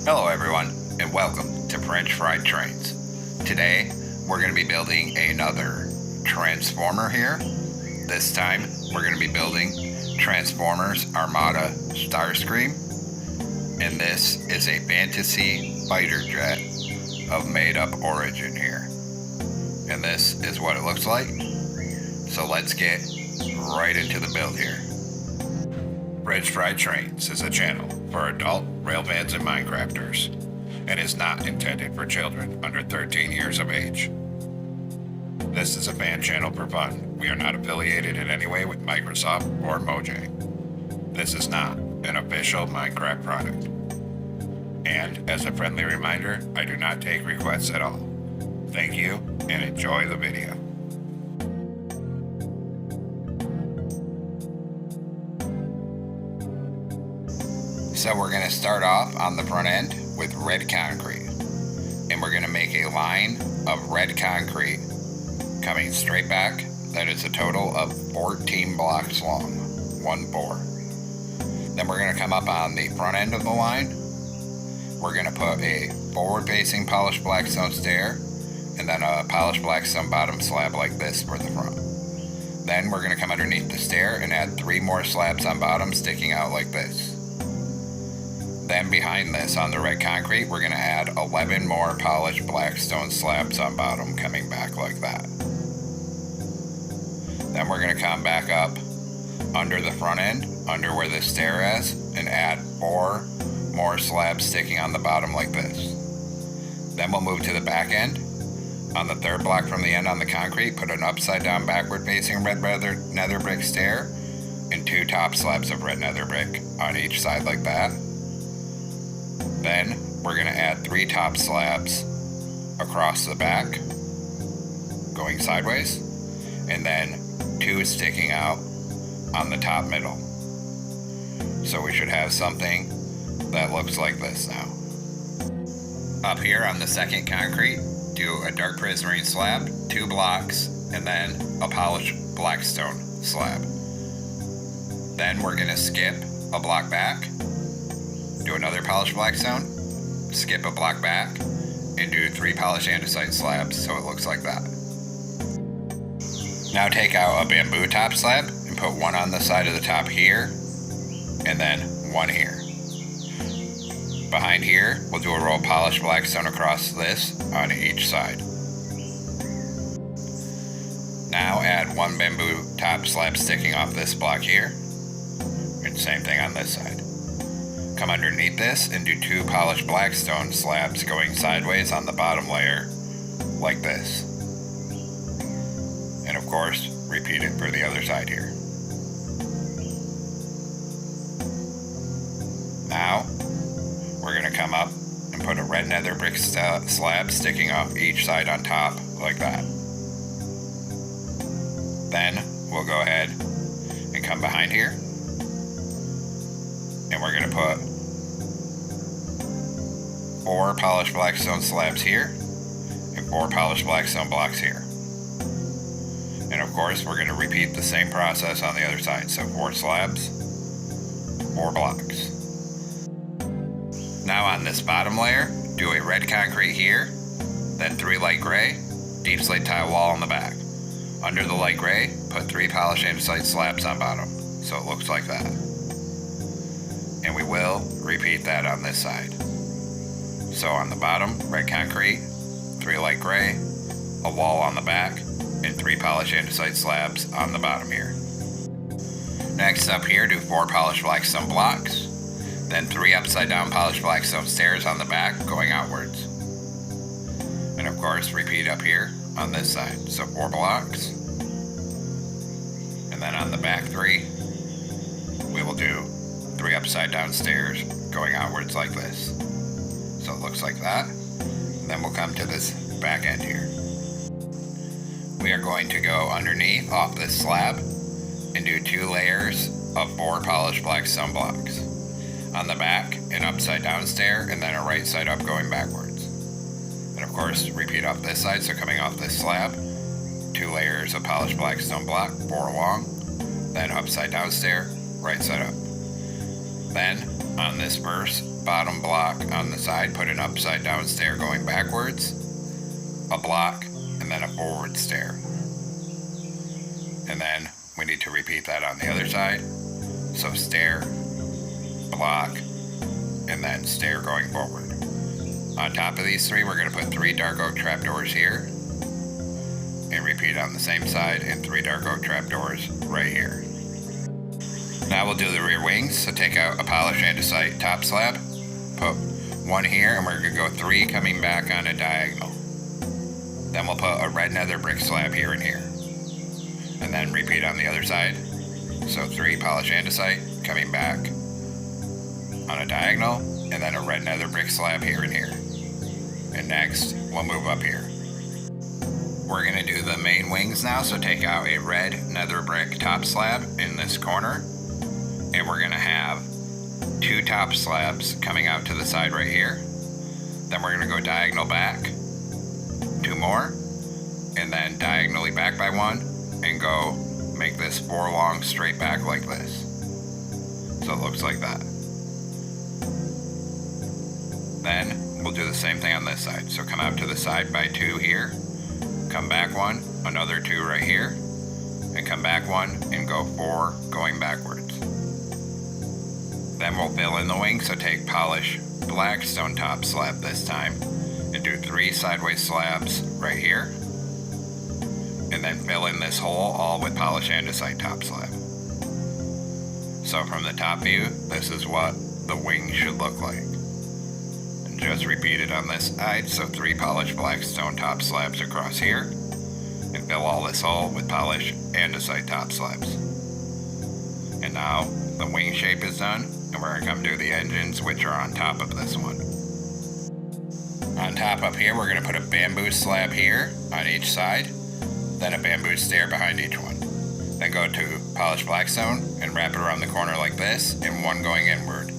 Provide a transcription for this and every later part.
Hello everyone, and welcome to French Fried Trains. Today, we're going to be building another Transformer here. This time, we're going to be building Transformers Armada Starscream. And this is a fantasy fighter jet of made-up origin here. And this is what it looks like. So let's get right into the build here. French Fried Trains is a channel for adult railfans and Minecrafters, and is not intended for children under 13 years of age. This is a fan channel for fun. We are not affiliated in any way with Microsoft or Mojang. This is not an official Minecraft product. And as a friendly reminder, I do not take requests at all. Thank you, and enjoy the video. So we're going to start off on the front end with red concrete. And we're going to make a line of red concrete coming straight back. That is a total of 14 blocks long. 1-4. Then we're going to come up on the front end of the line. We're going to put a forward-facing polished blackstone stair and then a polished blackstone bottom slab like this for the front. Then we're going to come underneath the stair and add 3 more slabs on bottom sticking out like this. Then behind this on the red concrete, we're going to add 11 more polished blackstone slabs on bottom coming back like that. Then we're going to come back up under the front end, under where the stair is, and add 4 more slabs sticking on the bottom like this. Then we'll move to the back end. On the third block from the end on the concrete, put an upside down backward facing red nether brick stair and 2 top slabs of red nether brick on each side like that. Then we're going to add 3 top slabs across the back going sideways, and then 2 sticking out on the top middle. So we should have something that looks like this now. Up here on the second concrete, do a dark prismarine slab, 2 blocks, and then a polished blackstone slab. Then we're going to skip a block back, do another polished blackstone, skip a block back, and do 3 polished andesite slabs so it looks like that. Now take out a bamboo top slab and put 1 on the side of the top here, and then 1 here. Behind here, we'll do a row of polished blackstone across this on each side. Now add 1 bamboo top slab sticking off this block here, and same thing on this side. Come underneath this and do 2 polished blackstone slabs going sideways on the bottom layer, like this. And of course, repeat it for the other side here. Now, we're going to come up and put a red nether brick slab sticking off each side on top, like that. Then, we'll go ahead and come behind here. And we're going to put 4 polished blackstone slabs here and 4 polished blackstone blocks here. And of course, we're going to repeat the same process on the other side. So 4 slabs, 4 blocks. Now on this bottom layer, do a red concrete here, then 3 light gray, deep slate tile wall on the back. Under the light gray, put 3 polished andesite slabs on bottom, so it looks like that. And we will repeat that on this side. So on the bottom, red concrete, 3 light gray, a wall on the back, and 3 polished andesite slabs on the bottom here. Next up here, do 4 polished blackstone blocks, then 3 upside down polished blackstone stairs on the back going outwards. And of course, repeat up here on this side. So 4 blocks, and then on the back 3, we will do 3 upside down stairs going outwards like this. So it looks like that. And then we'll come to this back end here. We are going to go underneath off this slab and do 2 layers of 4 polished blackstone blocks. On the back, an upside down stair, and then a right side up going backwards. And of course, repeat off this side, so coming off this slab, 2 layers of polished blackstone block, 4 along, then upside down stair, right side up. Then, on this first bottom block on the side, put an upside down stair going backwards, a block, and then a forward stair. And then we need to repeat that on the other side. So stair, block, and then stair going forward. On top of these three, we're going to put 3 dark oak trapdoors here, and repeat on the same side, and 3 dark oak trapdoors right here. Now we'll do the rear wings. So take out a polished andesite top slab, put 1 here, and we're going to go 3 coming back on a diagonal. Then we'll put a red nether brick slab here and here, and then repeat on the other side. So 3 polished andesite coming back on a diagonal, and then a red nether brick slab here and here. And next, we'll move up here. We're going to do the main wings now, so take out a red nether brick top slab in this corner, and we're going to have 2 top slabs coming out to the side right here. Then we're going to go diagonal back, 2 more, and then diagonally back by 1, and go make this 4 long straight back like this. So it looks like that. Then we'll do the same thing on this side. So come out to the side by 2 here, come back 1, another 2 right here, and come back 1 and go 4 going backwards. Then we'll fill in the wing, so take polish black stone top slab this time, and do 3 sideways slabs right here, and then fill in this hole all with polished andesite top slab. So from the top view, this is what the wing should look like. And just repeat it on this side, so 3 polished black stone top slabs across here, and fill all this hole with polished andesite top slabs. And now the wing shape is done, and we're going to come do the engines, which are on top of this one. On top up here, we're going to put a bamboo slab here on each side, then a bamboo stair behind each one. Then go to polished blackstone and wrap it around the corner like this, and 1 going inward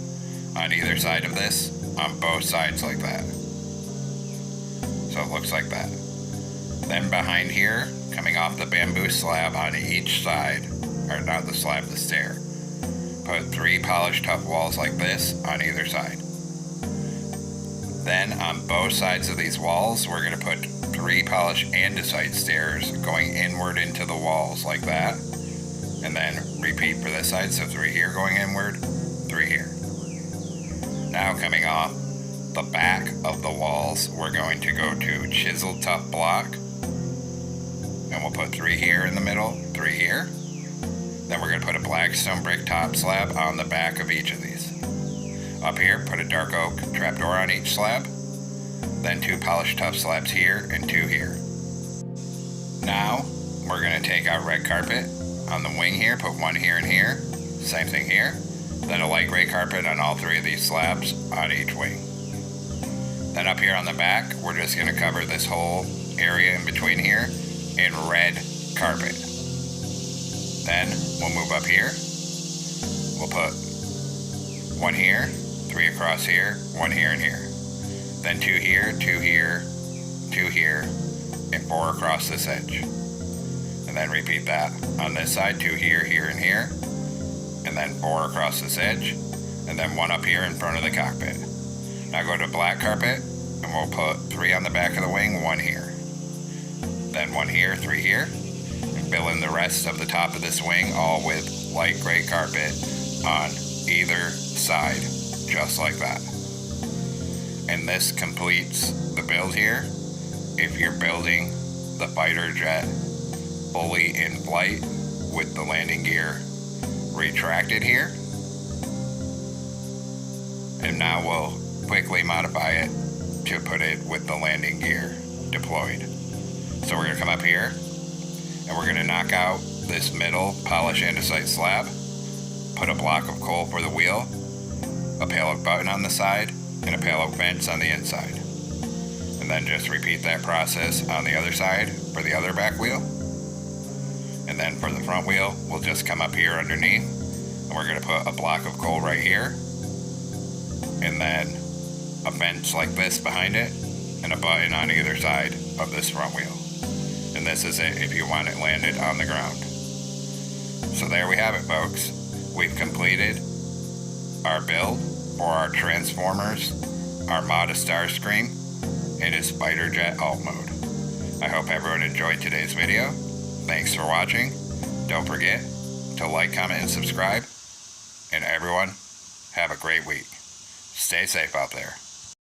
on either side of this, on both sides like that. So it looks like that. Then behind here, coming off the bamboo slab on each side, or not the slab, the stair, put 3 polished tough walls like this on either side. Then on both sides of these walls, we're going to put 3 polished andesite stairs going inward into the walls like that. And then repeat for this side, so 3 here going inward, 3 here. Now coming off the back of the walls, we're going to go to chiseled tough block, and we'll put 3 here in the middle, 3 here. Then we're going to put a black stone brick top slab on the back of each of these. Up here, put a dark oak trapdoor on each slab, then 2 polished tough slabs here and 2 here. Now, we're going to take out red carpet on the wing here, put 1 here and here, same thing here, then a light gray carpet on all 3 of these slabs on each wing. Then up here on the back, we're just going to cover this whole area in between here in red carpet. Then we'll move up here. We'll put 1 here, 3 across here, 1 here and here. Then 2 here, 2 here, 2 here, and 4 across this edge. And then repeat that on this side, 2 here, here, and here. And then 4 across this edge. And then 1 up here in front of the cockpit. Now go to black carpet, and we'll put 3 on the back of the wing, 1 here. Then 1 here, 3 here. And fill in the rest of the top of this wing, all with light gray carpet on either side, just like that. And this completes the build here. If you're building the fighter jet fully in flight with the landing gear retracted here. And now we'll quickly modify it to put it with the landing gear deployed. So we're going to come up here, and we're going to knock out this middle polished andesite slab, put a block of coal for the wheel, a pale oak button on the side, and a pale oak fence on the inside. And then just repeat that process on the other side for the other back wheel. And then for the front wheel, we'll just come up here underneath, and we're going to put a block of coal right here, and then a fence like this behind it, and a button on either side of this front wheel. And this is it if you want it landed on the ground. So there we have it, folks. We've completed our build for our Transformers Armada Starscream in his fighter jet alt mode. I hope everyone enjoyed today's video. Thanks for watching. Don't forget to like, comment, and subscribe. And everyone, have a great week. Stay safe out there.